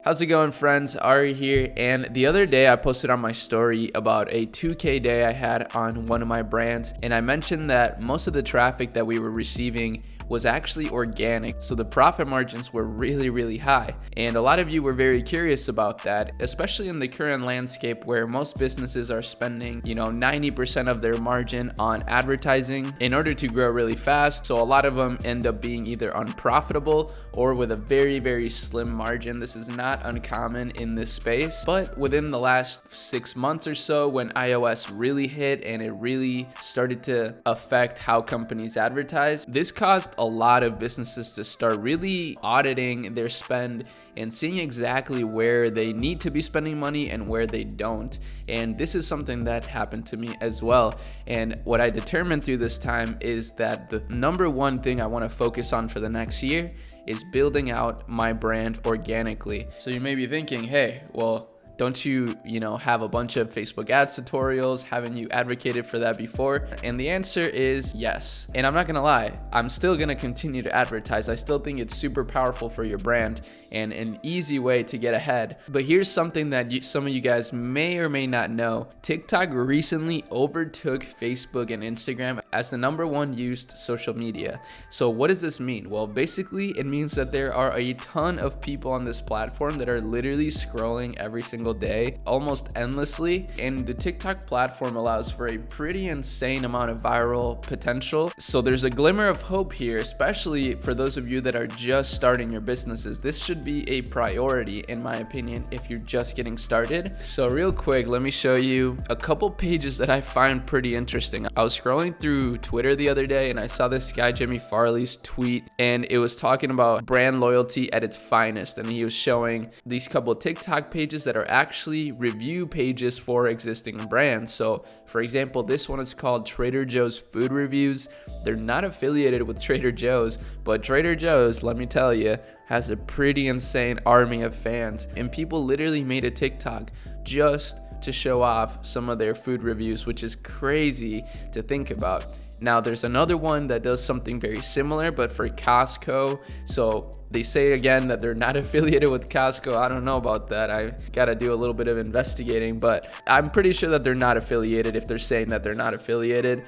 How's it going, friends? Arie here, and the other day I posted on my story about a 2K day I had on one of my brands, and I mentioned that most of the traffic that we were receiving was actually organic, so the profit margins were really high. And a lot of you were very curious about that, especially in the current landscape where most businesses are spending 90% of their margin on advertising in order to grow really fast. So a lot of them end up being either unprofitable or with a very slim margin. This is not uncommon in this space, but within the last 6 months or so, when iOS really hit and it really started to affect how companies advertise, this caused a lot of businesses to start really auditing their spend and seeing exactly where they need to be spending money and where they don't. And this is something that happened to me as well. And what I determined through this time is that the number one thing I want to focus on for the next year is building out my brand organically. So you may be thinking, hey, well, don't you have a bunch of Facebook ads tutorials? Haven't you advocated for that before? And the answer is yes. And I'm not gonna lie, I'm still gonna continue to advertise. I still think it's super powerful for your brand and an easy way to get ahead. But here's something that some of you guys may or may not know. TikTok recently overtook Facebook and Instagram as the #1 used social media. So what does this mean? Well, basically it means that there are a ton of people on this platform that are literally scrolling every single day, almost endlessly, and the TikTok platform allows for a pretty insane amount of viral potential. So there's a glimmer of hope here, especially for those of you that are just starting your businesses. This should be a priority, in my opinion, if you're just getting started. So real quick, let me show you a couple pages that I find pretty interesting. I was scrolling through Twitter the other day and I saw this guy, Jimmy Farley's tweet, and it was talking about brand loyalty at its finest, and he was showing these couple TikTok pages that are actually review pages for existing brands. So for example, this one is called Trader Joe's Food Reviews. They're not affiliated with Trader Joe's, but Trader Joe's, let me tell you, has a pretty insane army of fans, and people literally made a TikTok just to show off some of their food reviews, which is crazy to think about. Now there's another one that does something very similar, but for Costco. So they say again that they're not affiliated with Costco. I don't know about that. I gotta do a little bit of investigating, but I'm pretty sure that they're not affiliated if they're saying that they're not affiliated.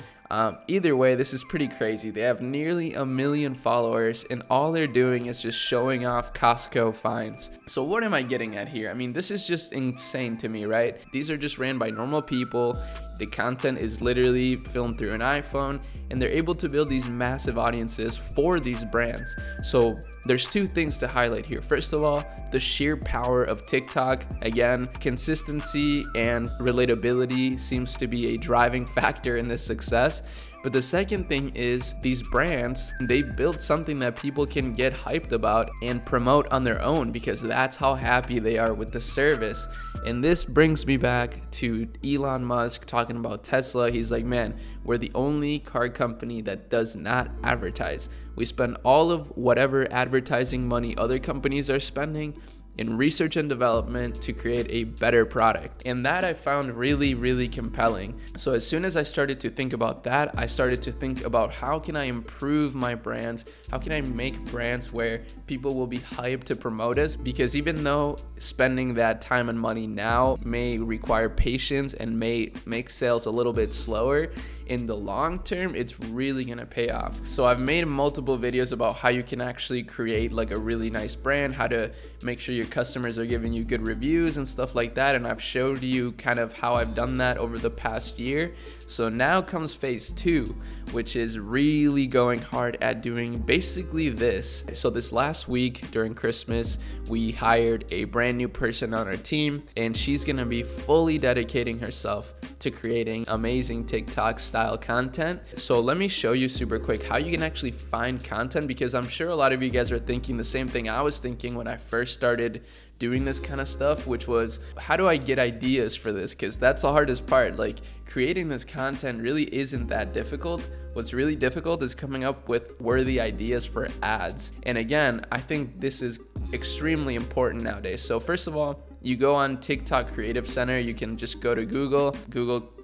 Either way, this is pretty crazy. They have nearly 1 million followers, and all they're doing is just showing off Costco finds. So what am I getting at here? I mean, this is just insane to me, right? These are just ran by normal people. The content is literally filmed through an iPhone, and they're able to build these massive audiences for these brands. So there's two things to highlight here. First of all, the sheer power of TikTok. Again, consistency and relatability seems to be a driving factor in this success. But the second thing is these brands, they build something that people can get hyped about and promote on their own, because that's how happy they are with the service. And this brings me back to Elon Musk talking about Tesla. He's like, man, we're the only car company that does not advertise. We spend all of whatever advertising money other companies are spending in research and development to create a better product. And that I found really compelling. So as soon as I started to think about that, I started to think about how can I improve my brands? How can I make brands where people will be hyped to promote us? Because even though spending that time and money now may require patience and may make sales a little bit slower, in the long term, it's really gonna pay off. So I've made multiple videos about how you can actually create like a really nice brand, how to make sure your customers are giving you good reviews and stuff like that. And I've showed you kind of how I've done that over the past year. So now comes phase 2, which is really going hard at doing basically this. So this last week during Christmas, we hired a brand new person on our team, and she's gonna be fully dedicating herself to creating amazing TikTok style content. So let me show you super quick how you can actually find content, because I'm sure a lot of you guys are thinking the same thing I was thinking when I first started doing this kind of stuff, which was, how do I get ideas for this? Because that's the hardest part. Like, creating this content really isn't that difficult. What's really difficult is coming up with worthy ideas for ads. And again, I think this is extremely important nowadays. So first of all, you go on TikTok Creative Center. You can just go to Google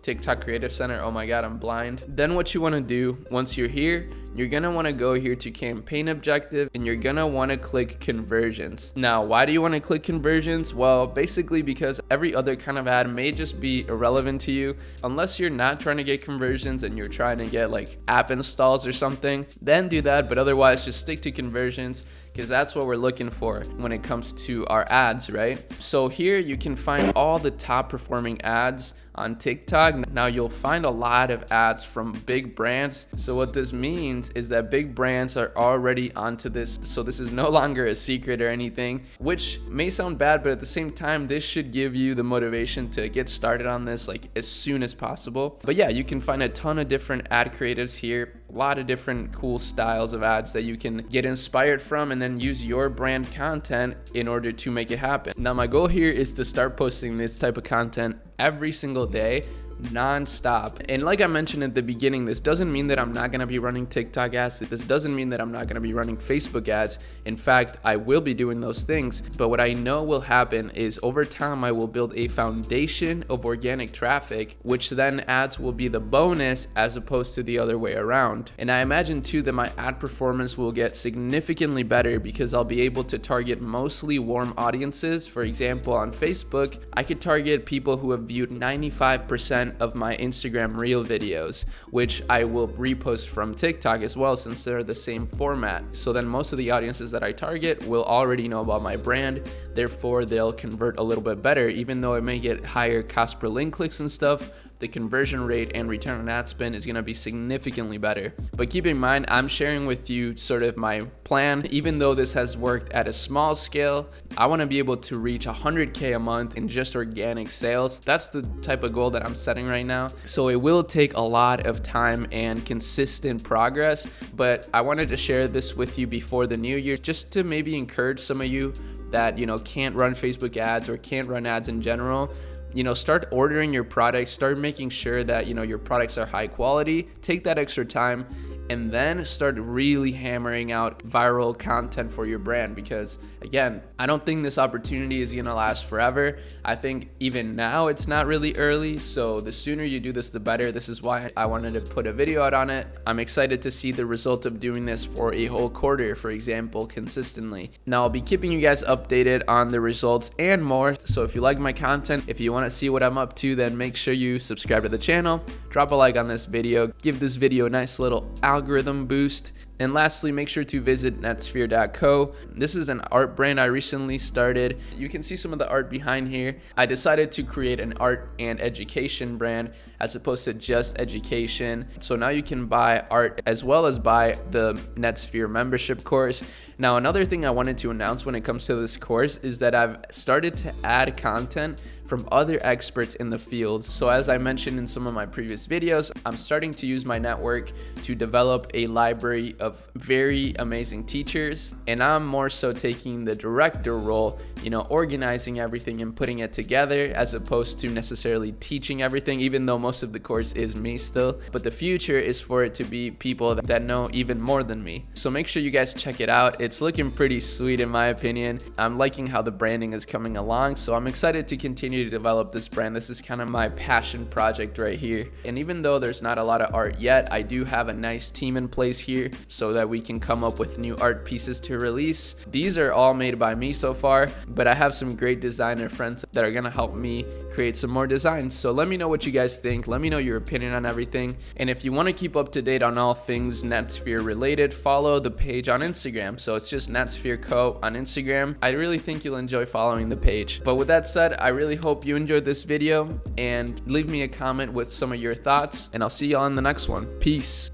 TikTok Creative Center. Oh my God, I'm blind. Then what you want to do once you're here, you're going to want to go here to campaign objective, and you're going to want to click conversions. Now, why do you want to click conversions? Well, basically because every other kind of ad may just be irrelevant to you. Unless you're not trying to get conversions and you're trying to get like app installs or something, then do that. But otherwise, just stick to conversions, because that's what we're looking for when it comes to our ads, right? So here you can find all the top performing ads on TikTok. Now you'll find a lot of ads from big brands. So what this means is that big brands are already onto this. So this is no longer a secret or anything, which may sound bad, but at the same time, this should give you the motivation to get started on this like as soon as possible. But yeah, you can find a ton of different ad creatives here, a lot of different cool styles of ads that you can get inspired from and then use your brand content in order to make it happen. Now my goal here is to start posting this type of content every single day, non-stop. And like I mentioned at the beginning, this doesn't mean that I'm not going to be running TikTok ads. This doesn't mean that I'm not going to be running Facebook ads. In fact, I will be doing those things. But what I know will happen is over time, I will build a foundation of organic traffic, which then ads will be the bonus as opposed to the other way around. And I imagine too that my ad performance will get significantly better because I'll be able to target mostly warm audiences. For example, on Facebook, I could target people who have viewed 95% of my Instagram Reel videos, which I will repost from TikTok as well, since they're the same format. So then most of the audiences that I target will already know about my brand, therefore they'll convert a little bit better. Even though it may get higher cost per link clicks and stuff, the conversion rate and return on ad spend is going to be significantly better. But keep in mind, I'm sharing with you sort of my plan. Even though this has worked at a small scale, I want to be able to reach 100K a month in just organic sales. That's the type of goal that I'm setting right now. So it will take a lot of time and consistent progress, but I wanted to share this with you before the new year, just to maybe encourage some of you that, can't run Facebook ads or can't run ads in general. Start ordering your products, start making sure that, your products are high quality, take that extra time, and then start really hammering out viral content for your brand. Because again, I don't think this opportunity is gonna last forever. I think even now it's not really early, so the sooner you do this, the better. This is why I wanted to put a video out on it. I'm excited to see the result of doing this for a whole quarter, for example, consistently. Now I'll be keeping you guys updated on the results and more. So if you like my content, if you wanna see what I'm up to, then make sure you subscribe to the channel, drop a like on this video, give this video a nice little algorithm boost. And lastly, make sure to visit netsphere.co. This is an art brand I recently started. You can see some of the art behind here. I decided to create an art and education brand as opposed to just education. So now you can buy art as well as buy the NetSphere membership course. Now, another thing I wanted to announce when it comes to this course is that I've started to add content from other experts in the field. So as I mentioned in some of my previous videos, I'm starting to use my network to develop a library of very amazing teachers, and I'm more so taking the director role, organizing everything and putting it together, as opposed to necessarily teaching everything, even though most of the course is me still. But the future is for it to be people that know even more than me. So make sure you guys check it out. It's looking pretty sweet in my opinion. I'm liking how the branding is coming along, so I'm excited to continue to develop this brand. This is kind of my passion project right here. And even though there's not a lot of art yet, I do have a nice team in place here so that we can come up with new art pieces to release. These are all made by me so far, but I have some great designer friends that are gonna help me create some more designs. So let me know what you guys think. Let me know your opinion on everything. And if you want to keep up to date on all things NetSphere related, follow the page on Instagram. So it's just NetSphere Co on Instagram. I really think you'll enjoy following the page. But with that said, I really hope you enjoyed this video, and leave me a comment with some of your thoughts, and I'll see you on the next one. Peace.